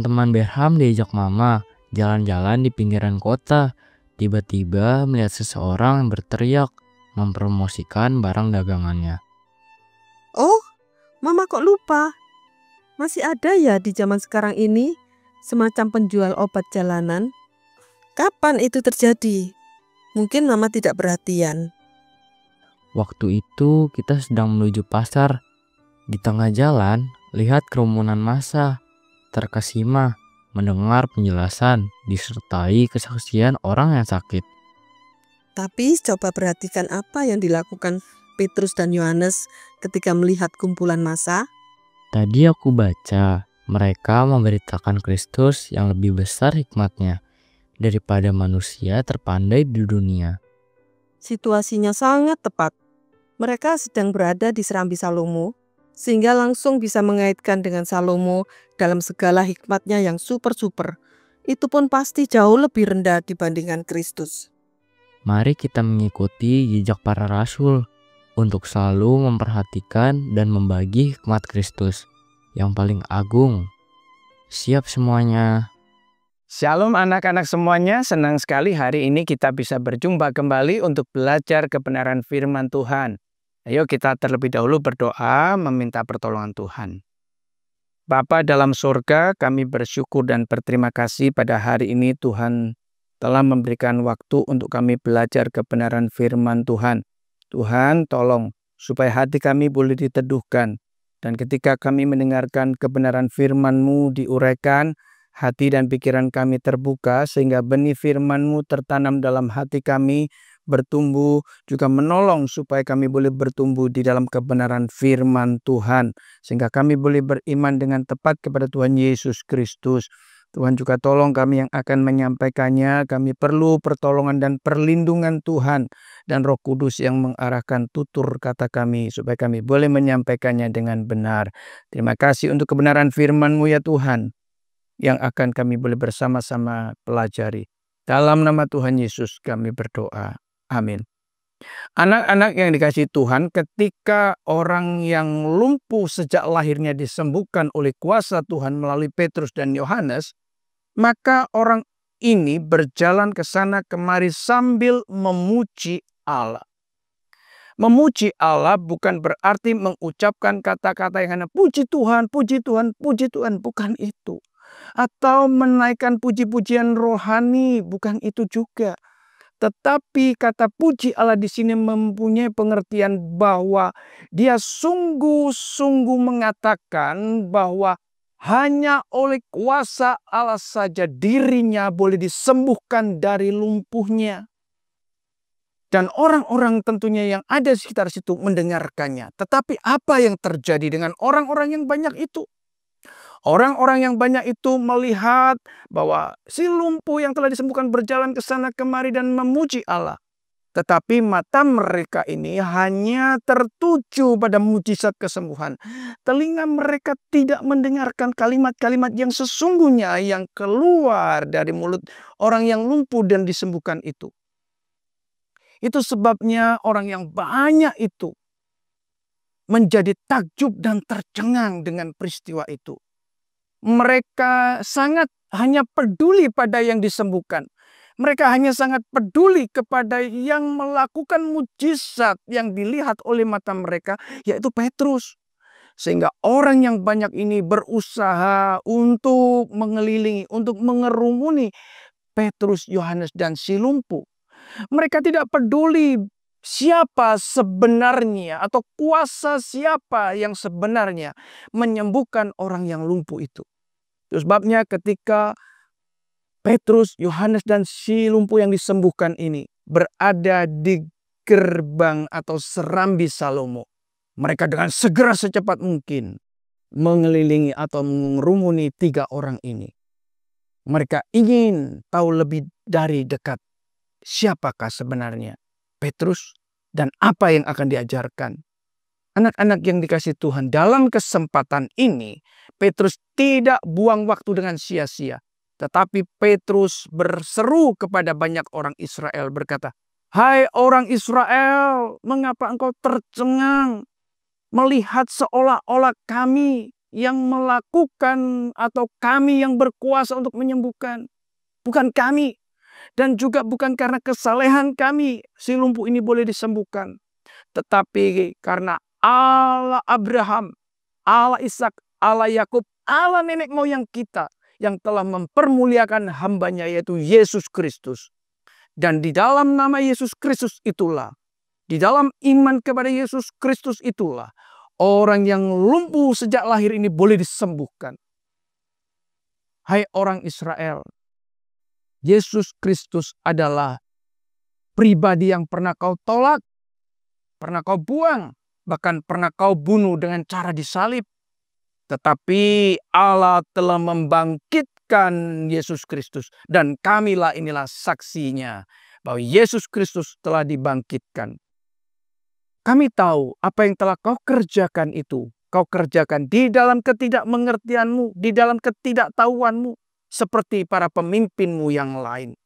Teman-teman Berham diajak mama jalan-jalan di pinggiran kota. Tiba-tiba melihat seseorang yang berteriak mempromosikan barang dagangannya. Oh, mama kok lupa? Masih ada ya di zaman sekarang ini semacam penjual obat jalanan? Kapan itu terjadi? Mungkin mama tidak perhatian. Waktu itu kita sedang menuju pasar. Di tengah jalan, lihat kerumunan massa. Terkesima mendengar penjelasan disertai kesaksian orang yang sakit. Tapi coba perhatikan apa yang dilakukan Petrus dan Yohanes ketika melihat kumpulan massa. Tadi aku baca, mereka memberitakan Kristus yang lebih besar hikmatnya daripada manusia terpandai di dunia. Situasinya sangat tepat. Mereka sedang berada di Serambi Salomo, sehingga langsung bisa mengaitkan dengan Salomo dalam segala hikmatnya yang super-super. Itu pun pasti jauh lebih rendah dibandingkan Kristus. Mari kita mengikuti jejak para rasul untuk selalu memperhatikan dan membagi hikmat Kristus yang paling agung. Siap semuanya. Shalom anak-anak semuanya, senang sekali hari ini kita bisa berjumpa kembali untuk belajar kebenaran firman Tuhan. Ayo kita terlebih dahulu berdoa meminta pertolongan Tuhan. Bapa dalam surga, kami bersyukur dan berterima kasih pada hari ini Tuhan telah memberikan waktu untuk kami belajar kebenaran firman Tuhan. Tuhan tolong supaya hati kami boleh diteduhkan. Dan ketika kami mendengarkan kebenaran firman-Mu diuraikan, hati dan pikiran kami terbuka sehingga benih firman-Mu tertanam dalam hati kami, bertumbuh, juga menolong supaya kami boleh bertumbuh di dalam kebenaran firman Tuhan. Sehingga kami boleh beriman dengan tepat kepada Tuhan Yesus Kristus. Tuhan juga tolong kami yang akan menyampaikannya. Kami perlu pertolongan dan perlindungan Tuhan dan Roh Kudus yang mengarahkan tutur kata kami supaya kami boleh menyampaikannya dengan benar. Terima kasih untuk kebenaran firman-Mu ya Tuhan yang akan kami boleh bersama-sama pelajari. Dalam nama Tuhan Yesus kami berdoa. Amin. Anak-anak yang dikasihi Tuhan, ketika orang yang lumpuh sejak lahirnya disembuhkan oleh kuasa Tuhan melalui Petrus dan Yohanes, maka orang ini berjalan ke sana kemari sambil memuji Allah. Memuji Allah bukan berarti mengucapkan kata-kata yang hanya puji Tuhan, puji Tuhan, puji Tuhan. Bukan itu. Atau menaikkan puji-pujian rohani, bukan itu juga. Tetapi kata puji Allah di sini mempunyai pengertian bahwa dia sungguh-sungguh mengatakan bahwa hanya oleh kuasa Allah saja dirinya boleh disembuhkan dari lumpuhnya. Dan orang-orang tentunya yang ada di sekitar situ mendengarkannya. Tetapi apa yang terjadi dengan orang-orang yang banyak itu? Orang-orang yang banyak itu melihat bahwa si lumpuh yang telah disembuhkan berjalan ke sana kemari dan memuji Allah. Tetapi mata mereka ini hanya tertuju pada mujizat kesembuhan. Telinga mereka tidak mendengarkan kalimat-kalimat yang sesungguhnya yang keluar dari mulut orang yang lumpuh dan disembuhkan itu. Itu sebabnya orang yang banyak itu menjadi takjub dan tercengang dengan peristiwa itu. Mereka sangat hanya peduli pada yang disembuhkan. Mereka hanya sangat peduli kepada yang melakukan mujizat yang dilihat oleh mata mereka, yaitu Petrus. Sehingga orang yang banyak ini berusaha untuk mengelilingi, untuk mengerumuni Petrus, Yohanes, dan si lumpuh. Mereka tidak peduli siapa sebenarnya atau kuasa siapa yang sebenarnya menyembuhkan orang yang lumpuh itu. Itu sebabnya ketika Petrus, Yohanes, dan si lumpuh yang disembuhkan ini berada di gerbang atau Serambi Salomo, mereka dengan segera secepat mungkin mengelilingi atau mengerumuni 3 orang ini. Mereka ingin tahu lebih dari dekat siapakah sebenarnya Petrus dan apa yang akan diajarkan. Anak-anak yang dikasihi Tuhan, dalam kesempatan ini Petrus tidak buang waktu dengan sia-sia. Tetapi Petrus berseru kepada banyak orang Israel berkata, "Hai orang Israel, mengapa engkau tercengang melihat seolah-olah kami yang melakukan atau kami yang berkuasa untuk menyembuhkan. Bukan kami. Dan juga bukan karena kesalehan kami si lumpuh ini boleh disembuhkan. Tetapi karena Allah Abraham, Allah Ishak, Allah Yakub, Allah nenek moyang kita yang telah mempermuliakan hambanya yaitu Yesus Kristus. Dan di dalam nama Yesus Kristus itulah, di dalam iman kepada Yesus Kristus itulah, orang yang lumpuh sejak lahir ini boleh disembuhkan. Hai orang Israel, Yesus Kristus adalah pribadi yang pernah kau tolak, pernah kau buang, bahkan pernah kau bunuh dengan cara disalib. Tetapi Allah telah membangkitkan Yesus Kristus. Dan kamilah inilah saksinya bahwa Yesus Kristus telah dibangkitkan. Kami tahu apa yang telah kau kerjakan itu. Kau kerjakan di dalam ketidakmengertianmu, di dalam ketidaktahuanmu. Seperti para pemimpinmu yang lain.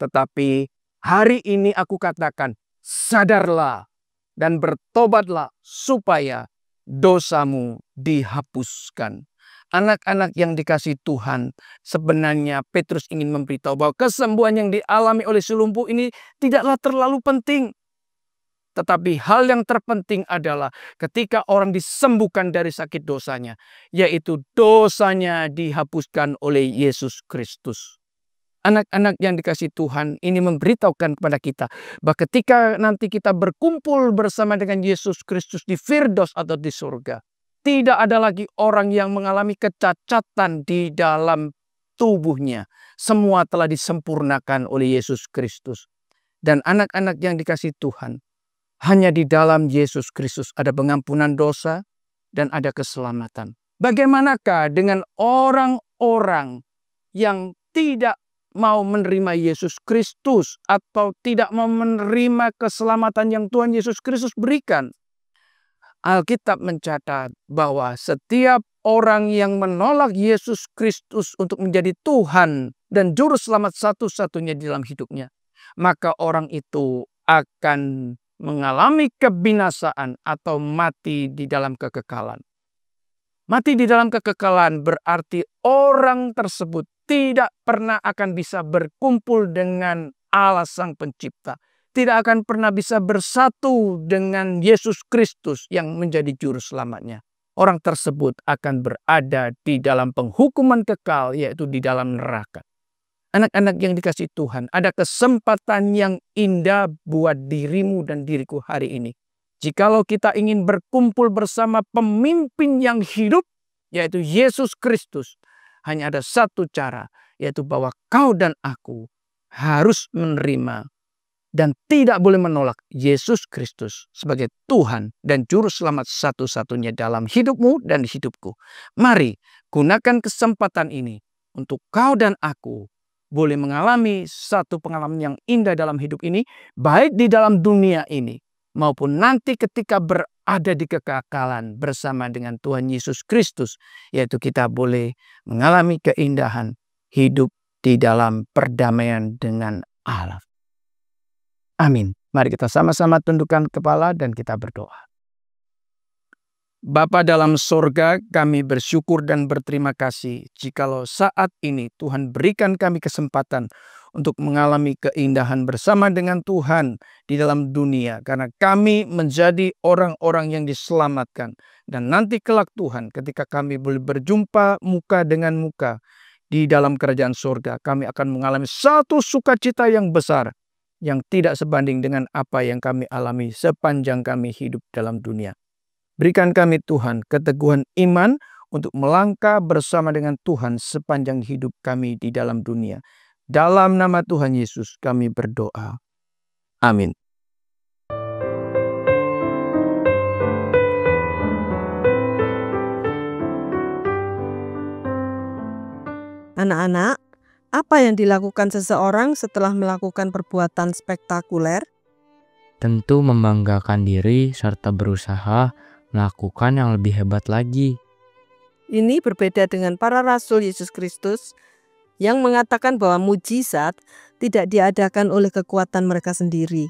Tetapi hari ini aku katakan, sadarlah dan bertobatlah supaya dosamu dihapuskan. Anak-anak yang dikasihi Tuhan, sebenarnya Petrus ingin memberitahu bahwa kesembuhan yang dialami oleh si lumpuh ini tidaklah terlalu penting. Tetapi hal yang terpenting adalah ketika orang disembuhkan dari sakit dosanya, yaitu dosanya dihapuskan oleh Yesus Kristus. Anak-anak yang dikasihi Tuhan, ini memberitahukan kepada kita bahwa ketika nanti kita berkumpul bersama dengan Yesus Kristus di Firdaus atau di surga, tidak ada lagi orang yang mengalami kecacatan di dalam tubuhnya. Semua telah disempurnakan oleh Yesus Kristus. Dan anak-anak yang dikasihi Tuhan, hanya di dalam Yesus Kristus ada pengampunan dosa dan ada keselamatan. Bagaimanakah dengan orang-orang yang tidak mau menerima Yesus Kristus atau tidak mau menerima keselamatan yang Tuhan Yesus Kristus berikan? Alkitab mencatat bahwa setiap orang yang menolak Yesus Kristus untuk menjadi Tuhan dan juru selamat satu-satunya di dalam hidupnya, maka orang itu akan mengalami kebinasaan atau mati di dalam kekekalan. Mati di dalam kekekalan berarti orang tersebut tidak pernah akan bisa berkumpul dengan Allah Sang Pencipta. Tidak akan pernah bisa bersatu dengan Yesus Kristus yang menjadi juru selamatnya. Orang tersebut akan berada di dalam penghukuman kekal, yaitu di dalam neraka. Anak-anak yang dikasihi Tuhan, ada kesempatan yang indah buat dirimu dan diriku hari ini. Jikalau kita ingin berkumpul bersama pemimpin yang hidup, yaitu Yesus Kristus, hanya ada satu cara, yaitu bahwa kau dan aku harus menerima dan tidak boleh menolak Yesus Kristus sebagai Tuhan dan Juru Selamat satu-satunya dalam hidupmu dan hidupku. Mari gunakan kesempatan ini untuk kau dan aku boleh mengalami satu pengalaman yang indah dalam hidup ini, baik di dalam dunia ini maupun nanti ketika berada di kekekalan bersama dengan Tuhan Yesus Kristus, yaitu kita boleh mengalami keindahan hidup di dalam perdamaian dengan Allah. Amin. Mari kita sama-sama tundukkan kepala dan kita berdoa. Bapa dalam sorga, kami bersyukur dan berterima kasih jikalau saat ini Tuhan berikan kami kesempatan untuk mengalami keindahan bersama dengan Tuhan di dalam dunia. Karena kami menjadi orang-orang yang diselamatkan. Dan nanti kelak Tuhan ketika kami boleh berjumpa muka dengan muka di dalam kerajaan sorga, kami akan mengalami satu sukacita yang besar yang tidak sebanding dengan apa yang kami alami sepanjang kami hidup dalam dunia. Berikan kami Tuhan keteguhan iman untuk melangkah bersama dengan Tuhan sepanjang hidup kami di dalam dunia. Dalam nama Tuhan Yesus kami berdoa. Amin. Anak-anak, apa yang dilakukan seseorang setelah melakukan perbuatan spektakuler? Tentu membanggakan diri serta berusaha melakukan yang lebih hebat lagi. Ini berbeda dengan para rasul Yesus Kristus yang mengatakan bahwa mujizat tidak diadakan oleh kekuatan mereka sendiri.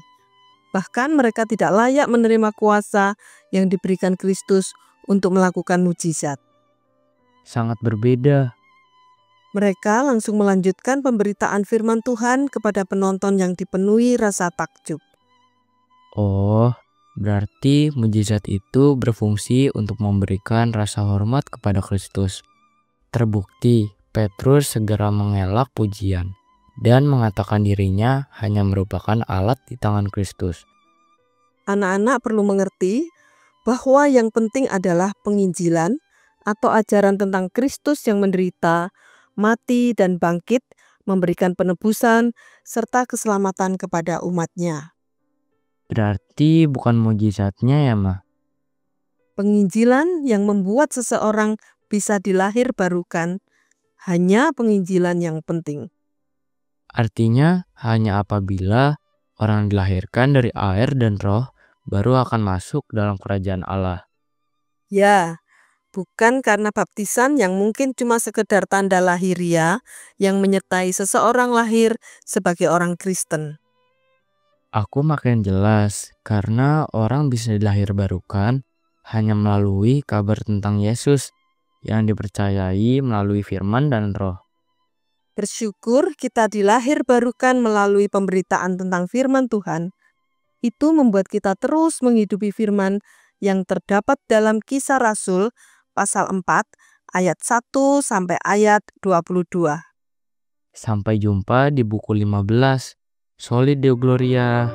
Bahkan mereka tidak layak menerima kuasa yang diberikan Kristus untuk melakukan mujizat. Sangat berbeda. Mereka langsung melanjutkan pemberitaan firman Tuhan kepada penonton yang dipenuhi rasa takjub. Oh, berarti mujizat itu berfungsi untuk memberikan rasa hormat kepada Kristus. Terbukti, Petrus segera mengelak pujian dan mengatakan dirinya hanya merupakan alat di tangan Kristus. Anak-anak perlu mengerti bahwa yang penting adalah penginjilan atau ajaran tentang Kristus yang menderita, mati, dan bangkit, memberikan penebusan serta keselamatan kepada umatnya. Berarti bukan mujizatnya ya, Ma? Penginjilan yang membuat seseorang bisa dilahir barukan, hanya penginjilan yang penting. Artinya hanya apabila orang dilahirkan dari air dan roh baru akan masuk dalam kerajaan Allah. Ya, bukan karena baptisan yang mungkin cuma sekedar tanda lahiriah yang menyertai seseorang lahir sebagai orang Kristen. Aku makin jelas karena orang bisa dilahir barukan hanya melalui kabar tentang Yesus yang dipercayai melalui firman dan roh. Bersyukur kita dilahir barukan melalui pemberitaan tentang firman Tuhan. Itu membuat kita terus menghidupi firman yang terdapat dalam Kisah Rasul pasal 4 ayat 1 sampai ayat 22. Sampai jumpa di buku 15. Soli Deo Gloria.